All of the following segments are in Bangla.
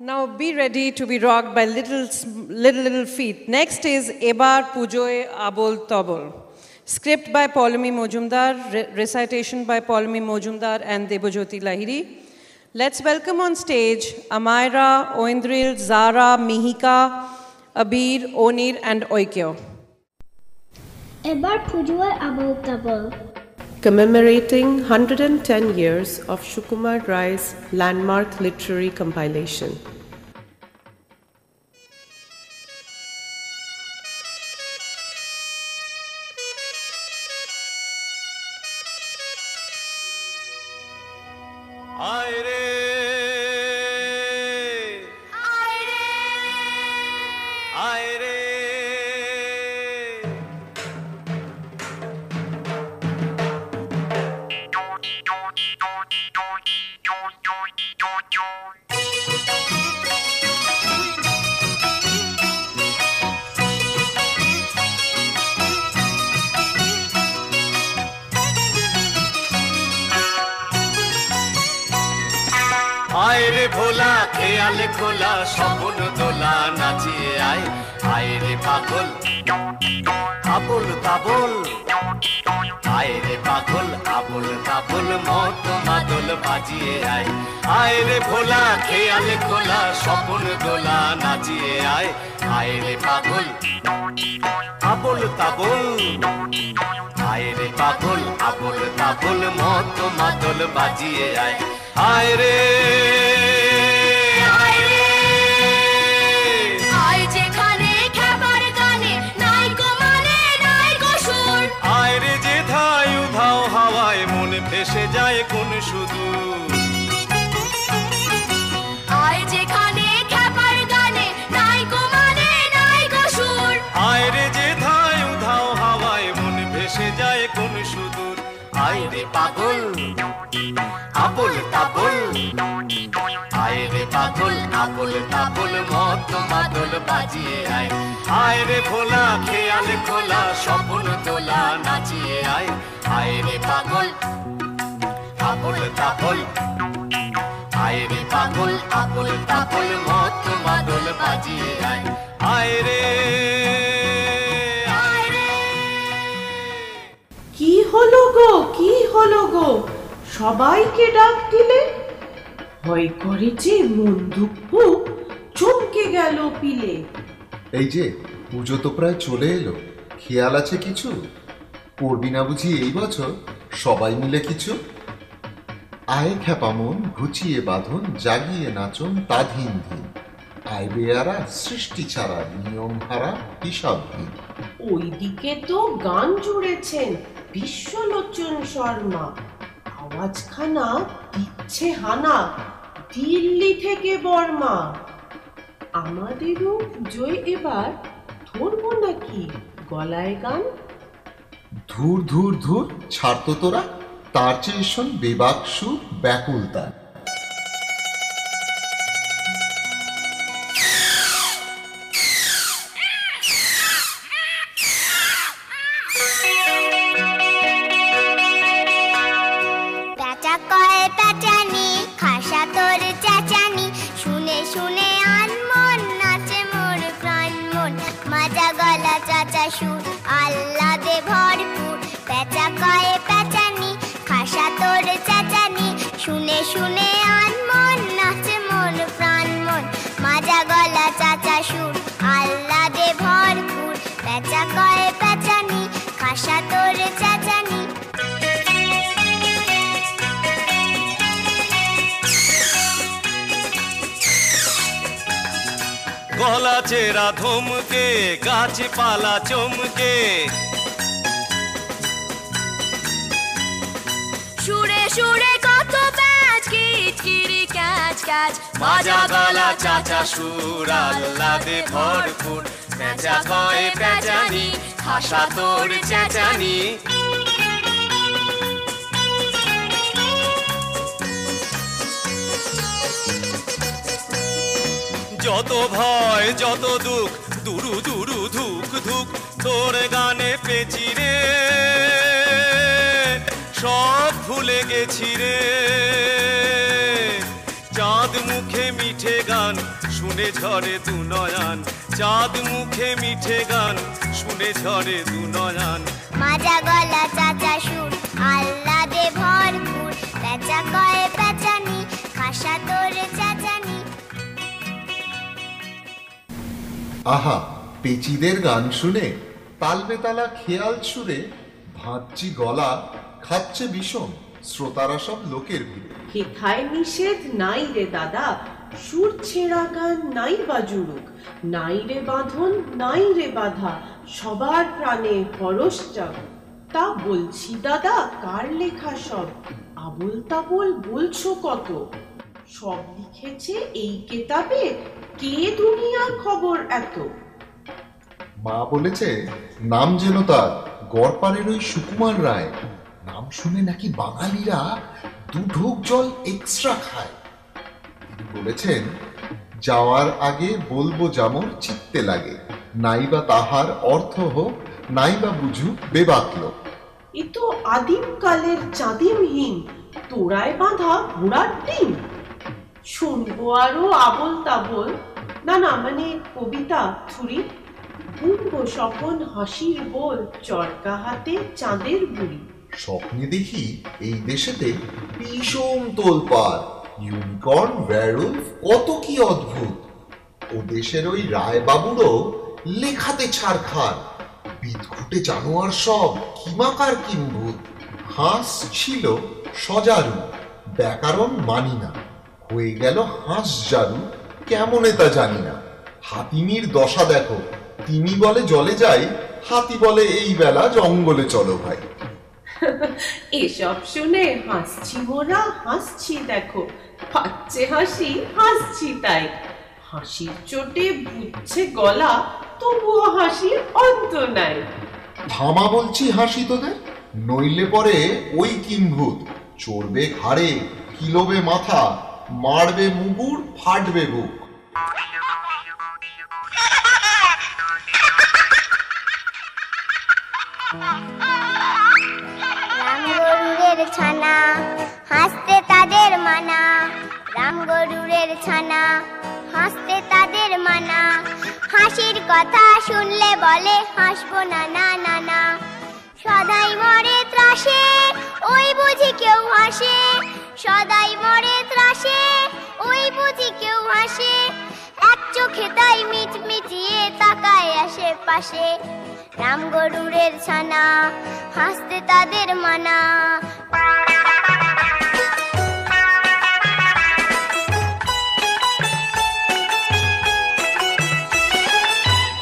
Now be ready to be rocked by little feet. Next is Ebar Pujoe Abol Tobol. Script by Paulami Mojumdar, recitation by Paulami Mojumdar and Debojyoti Lahiri. Let's welcome on stage Amaira, Oindril, Zara, Mihika, Abir, Onir and Oikeo. Ebar Pujoe Abol Tobol. Commemorating 110 years of Sukumar Rai's landmark literary compilation. আয়রে ভোলা খেয়ালে খোলা স্বপ্ন দোলা নাচিয়ে আয় আয়রে পাগল আবল তাবল আয়রে পাগল আবল তাবল মত মাদল বাজিয়ে আয় আয়রে ভোলা খেয়ালে খোলা স্বপ্ন দোলা নাচিয়ে আয় আয়রে পাগল আবল তাবল আয়রে পাগল আবল তাবল মত মাদল বাজিয়ে আয় আয়রে আয়রে আয় যেখানে খাবার গানে নাই গো মানে নাই গো সুর আয়রে যে ধাই উধাও হাওয়ায় মন ভেসে যায় কোন শুধু আয় যেখানে খাবার গানে নাই গো মানে নাই গো সুর আয়রে যে ধাই উধাও হাওয়ায় মন ভেসে যায় কোন সুদূর আয়রে পাগল আবল তাবল আয়রে পাগল আবল তাবল মত মাদল বাজিয়ে আয় আয়রে ভোলা খেয়ালে খোলা স্বপ্ন দোলা নাচিয়ে আয় আয়রে পাগল আবল তাবল আয়রে পাগল আবল তাবল মত মাদল বাজিয়ে আয় আয়রে কি হলো গো, কি হলো গো, সবাইকে ডাক দিলে? ভয় করে যে মন দুঃখ চমকে গেল পিলে। এই যে পুজো তো প্রায় চলে এলো, খেয়াল আছে কিছু? করবি না বুঝি এই বছর সবাই মিলে কিছু? আয় খ্যাপা মন ঘুচিয়ে বাঁধন, জাগিয়ে নাচন তাধীন ধীন, আয় বেয়ারা সৃষ্টি ছাড়া নিয়ম হারা হিসাবহীন। ওইদিকে তো গান জুড়েছেন বিশ্বলোচন শর্মা, আওয়াজখানা দিচ্ছে হানা দিল্লি থেকে বর্মা। আমাদেরও পুজোয় এবার ধরবো নাকি গলায় গান? ধুর ধুর ধুর, ছাড়তো তোরা, তার চেয়ে শোন বেবাক সুর ব্যাকুল তার। আল্লাদে ভরপুর পেঁচা কয়ে পেঁচানি খাসা তোর চেঁচানি শুনে শুনে আনমন নাচে মন প্রাণ মন মাজা গলা চাচা সুর আল্লাদে ভরপুর পেঁচা কয়ে পেঁচানি খাসা তোর চেঁচানি। গলা চেরা ধমকে গাছপালা চমকে সুরে সুরে কত প্যাচ কিচকিরি ক্যাচ ক্যাচ মাজা গলা চাচা সুর আল্লাদে ভরপুর পেঁচা কয়ে পেঁচানি খাসা তোর চেঁচানি। যত ভয় যত দুঃখ দুরু দুরু ধুক ধুক তোর গানে পেঁচি রে সব ভুলে গেছি রে চাঁদ মুখে মিঠে গান শুনে ঝরে দু নয়ন, চাঁদ মুখে মিঠে গান শুনে ঝরে দু নয়ন। মাজা গলা চাচা সুর আহ্লাদে ভরপুর, পেঁচা কয়ে পেঁচানি, খাসা তোর চেঁচানি। আহা, পেচিদের গান শুনে তালবেতালা খেয়াল সুরে ভাঁজছি গলা, খাচ্ছে বিষম শ্রোতারা সব লোকের ভিড়ে। হেথায় নিষেধ নাই রে দাদা, সুর ছেঁড়া গান নাই বা জুড়ুক, নাই রে বাঁধন নাই রে বাধা, সবার প্রাণে হরস যাক। তা বলছি দাদা, কার লেখা সব? আবোল তাবোল বলছো কত? সব লিখেছে এই কেতাবে, কে দুনিয়ার খবর এত? মা বলেছে নাম যেন তার গড়পাড়ের ওই সুকুমার রায়, নাম শুনে নাকি বাঙালিরা দু ঢোক জল এক্সট্রা খায়। তিনি বলেছেন যাওয়ার আগে বলবো যেমন চিত্তে লাগে, নাইবা তাহার অর্থ হোক নাইবা বুঝুক বেবাকলো। এ তো আদিম কালের চাঁদিমহীন তোড়ায় বাঁধা ঘোড়ার ডিম। শুনবো আরো আবোল তাবোল, না না মানে কবিতা থুরি, বুনবো স্বপন হাসির বোল, চরকা হাতে চাঁদের বুড়ি। স্বপ্নে দেখি এই দেশেতে ভীষণ তোলপাড়, ইউনিকর্ন, ওয়্যারউলফ, কত কি অদ্ভুত। ও দেশের ওই রায়বাবুরও লেখাতে ছাড়খার, বিদঘুটে জানোয়ার সব কিমাকার কিম্ভূত। হাঁস ছিল সজারু, ব্যাকরণ মানি না, হয়ে গেল হাঁস জারু, কেমনে তা জানি না। হাতিমির দশা দেখো, তিমি বলে জলে যাই, হাতি বলে এই বেলা জঙ্গলে চলো ভাই। এসব শুনে হাসছি মোরা, হাসছি দেখো, পাচ্ছে হাসি, হাসছি তাই। হাসির চোটে বুঝছে গলা, তবুও হাসির অন্ত নাই। থামা বলছি হাসি তোদের, নইলে পরে ওই কিম্ভূত চড়বে ঘাড়ে, কিলোবে মাথা, মারবে মুগুর, ফাটবে বুক। রামগরুরের ছানা হাসতে তাদের মানা, রামগরুরের ছানা হাসতে তাদের মানা। হাসির কথা শুনলে বলে হাসবো না না না না, সদাই মরে ত্রাসে ওই বুঝি কেউ হাসে, সদাই মরে ত্রাসে ওই বুঝি কেউ হাসে। এক চোখে তাই মিটমিটিয়ে তাকায় আশেপাশে, রামগরুরের ছানা হাসতে তাদের মানা।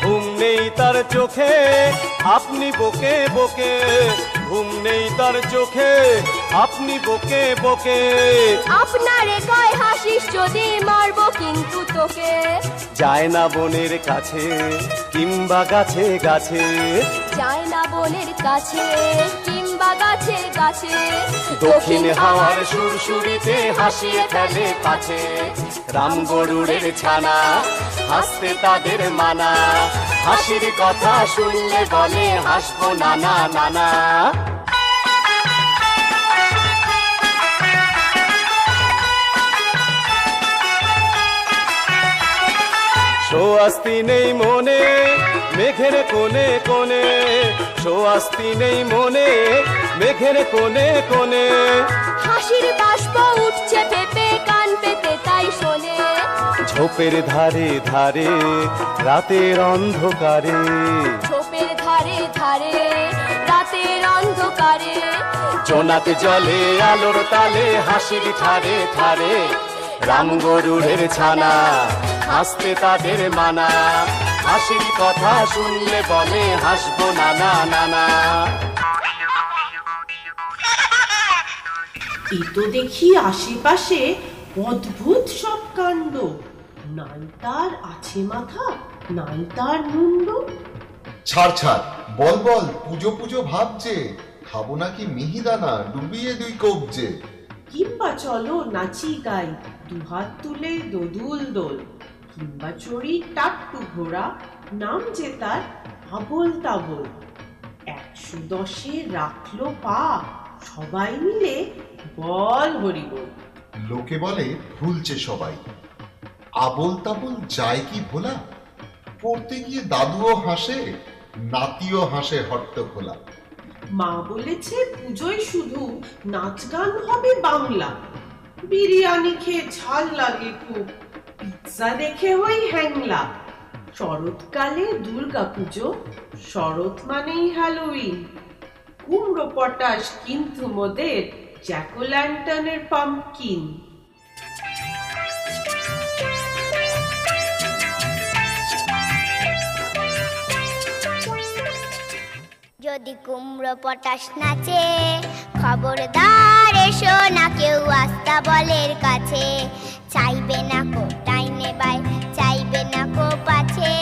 ঘুম নেই তার চোখে আপনি বকে বকে, ঘুম নেই তার চোখে আপনি বকে বকে। আপনারে কয় হাসিস যদি মারবো কিন্তু তোকে, যায় না বনের কাছে কিংবা গাছে গাছে, যায় না বনের কাছে কিংবা গাছে গাছে। দক্ষিণ হাওয়ার সুরসুরিতে হাসিয়ে ফেলে পাছে, রামগরুরের ছানা হাসতে তাদের মানা। হাসির কথা শুনলে বলে হাসবো না না না না। সোয়াস্তি নেই মনে মেঘের কোণে কোণে, সোয়াস্তি নেই মনে মেঘের কোণে কোণে। হাসির বাষ্প উঠছে পেপে কান পেতে তাই শোনে, ঝোপের ধারে ধারে রাতের অন্ধকারে, ঝোপের ধারে ধারে রাতের অন্ধকারে। জোনাক জলে আলোর তালে হাসির ঠারে ঠারে, রামগরুরের ছানা হাসতে তাদের মানা। হাসির কথা শুনলে বলে হাসবো না না না না। এই তো দেখি আশেপাশে অদ্ভুত সব কাণ্ড, নাই তার আছে মাথা, নাই তার মুন্ড। ছাড় ছাড়, বল বল, পুজো পুজো ভাবছে, খাবো নাকি মিহিদানা ডুবিয়ে দুই কবজে। কিংবা চলো নাচি গাই, দুহাত তুলে দোদুল দোল, কিংবা চড়ি টাট্টু ঘোড়া, নাম যে তার আবোল তাবোল। 110-এ রাখলো পা, সবাই মিলে বল হরিবোল। লোকে বলে ভুলছে সবাই, আবোল তাবোল যায় কি ভোলা, পড়তে গিয়ে দাদুও হাসে, নাতিও হাসে হট্টগোলা। মা বলেছে পুজোয় শুধু নাচ গান হবে বাংলা, বিরিয়ানি খেয়ে ঝাল লাগে খুব, পিৎজা দেখে হই হ্যাংলা। শরৎকালে দুর্গা পুজো, শরৎ মানেই হ্যালোউইন, কুমড়ো পটাশ কিন্তু মোদের জ্যাক ও ল্যান্টার্নের পাম্পকিন। যদি কুমড়ো পটাশ নাচে, খবরদার এসো না কেউ আস্তাবলের কাছে। চাইবে না কো টাইনে বাই, চাইবে না কো পাছে,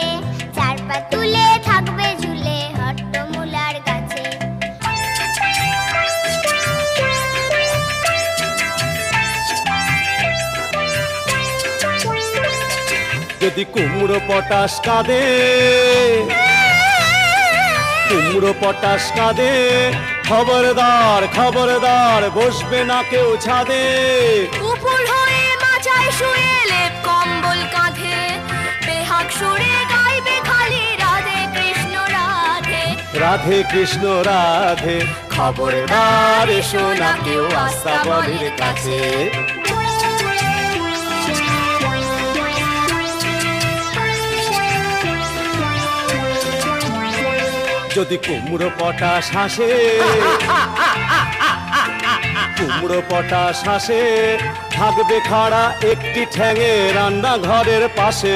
চার পা তুলে থাকবে ঝুলে হট্টমূলার গাছে। যদি কুমড়ো পটাশ কাঁদে, কুমড়ো পটাশ কাঁদে, খবরদার খবরদার বসবে না কেউ ছাদে। উপর হয়ে মাচায় শুয়ে লেপ কম্বল কাঁধে, বেহাগ সুরে গাইবে খালি রাধে কৃষ্ণ রাধে, রাধে কৃষ্ণ রাধে। খবরদার এসো না কেউ আস্তাবলের কাছে। যদি কুমড়ো পটাশ হাসে, কুমড়ো পটাশ হাসে, থাকবে খাড়া একটি ঠ্যাঙে রান্নাঘরের পাশে।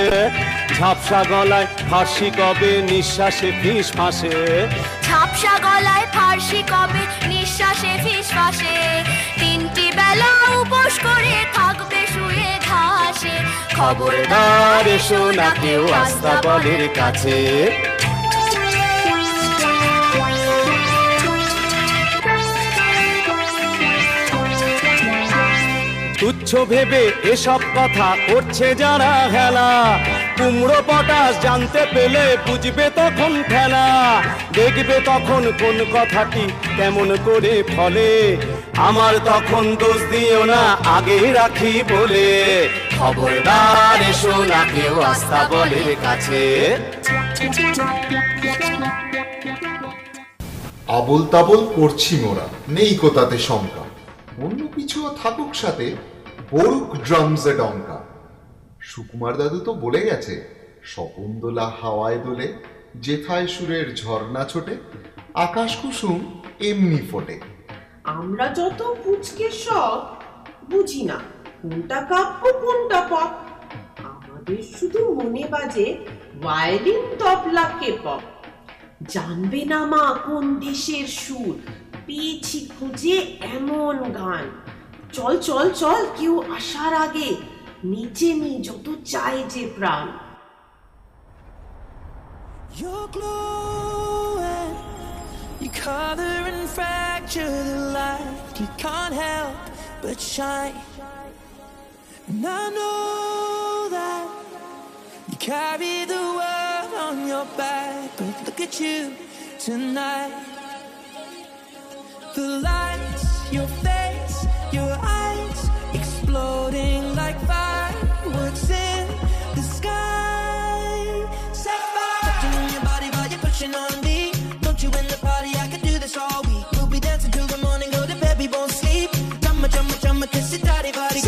ঝাপসা গলায় ফাঁসি কবে নিঃশ্বাসে ফিস ফাঁসে, ঝাপসা গলায় ফার্সি কবে নিঃশ্বাসে ফিস ফাঁসে। তিনটি বেলা উপোস করে থাকবে শুয়ে ঘাসে। খবরদার এসো না কেউ আস্তাবলের কাছে। তুচ্ছ ভেবে এসব কথা করছে যারা হেলা, কুমড়ো পটাশ জানতে পেলে বুঝবে তখন ঠেলা। দেখবে তখন কোন কথাটি কেমন করে ফলে, আমার তখন দোষ দিও না আগে রাখি বলে। খবরদার এসো না কেউ আস্তাবলের কাছে। আবোল তাবোল করছি মোরা, নেই কো তাতে শঙ্কা, অন্য পিছুও থাকুক সাথে বরুক ড্রামসে ডঙ্কা। সুকুমার দাদু তো বলে গেছে, স্বপন দোলা হাওয়ায় দোলে, যেথায় সুরের ঝর্ণা ছোটে, আকাশ কুসুম এমনি ফোটে। আমরা যত পুচকে সব বুঝি না কোনটা কাব্য কোনটা পপ, আমাদের শুধু মনে বাজে ভায়োলিন তবলা কেপপ। জানবে না মা কোন দেশের সুর, পেয়েছি খুঁজে এমন গান। চল চল চল কেউ আসার আগে নিচে নি যত চায় যে প্রাণ। You're glowing, you color and fracture the light. You can't help but shine, and I know that you carry the world on your back. But look at you tonight. The lights, your face, your eyes, exploding like fireworks in the sky. Set fire. Touching on your body while you're pushing on me. Don't you win the party? I could do this all week. We'll be dancing till the morning, go to bed, we won't sleep. Drumma, drumma, drumma, kiss it, daddy, body.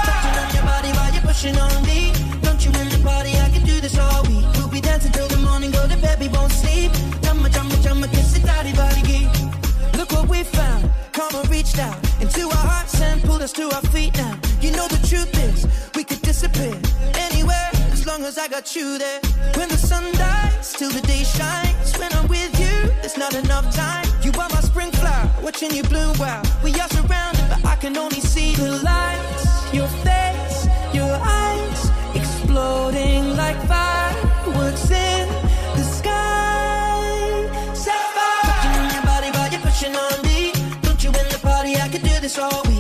Touching on your body while you're pushing on me. Don't you win the party? I could do this all week. We'll be dancing till the morning, go to bed, we won't sleep. Drumma, drumma, drumma, kiss it, daddy, body. Look what we found. Karma reached out into our hearts and pulled us to our feet now. You know the truth is, we could disappear anywhere as long as I got you there. When the sun dies, till the day shines. When I'm with you, there's not enough time. You are my spring flower, watching you bloom wild. We are surrounded, but I can only see the lights. Your face, your eyes, exploding like fireworks in the sky. Set fire. Touching on your body while you're pushing on me. Don't you win the party? I could do this all week.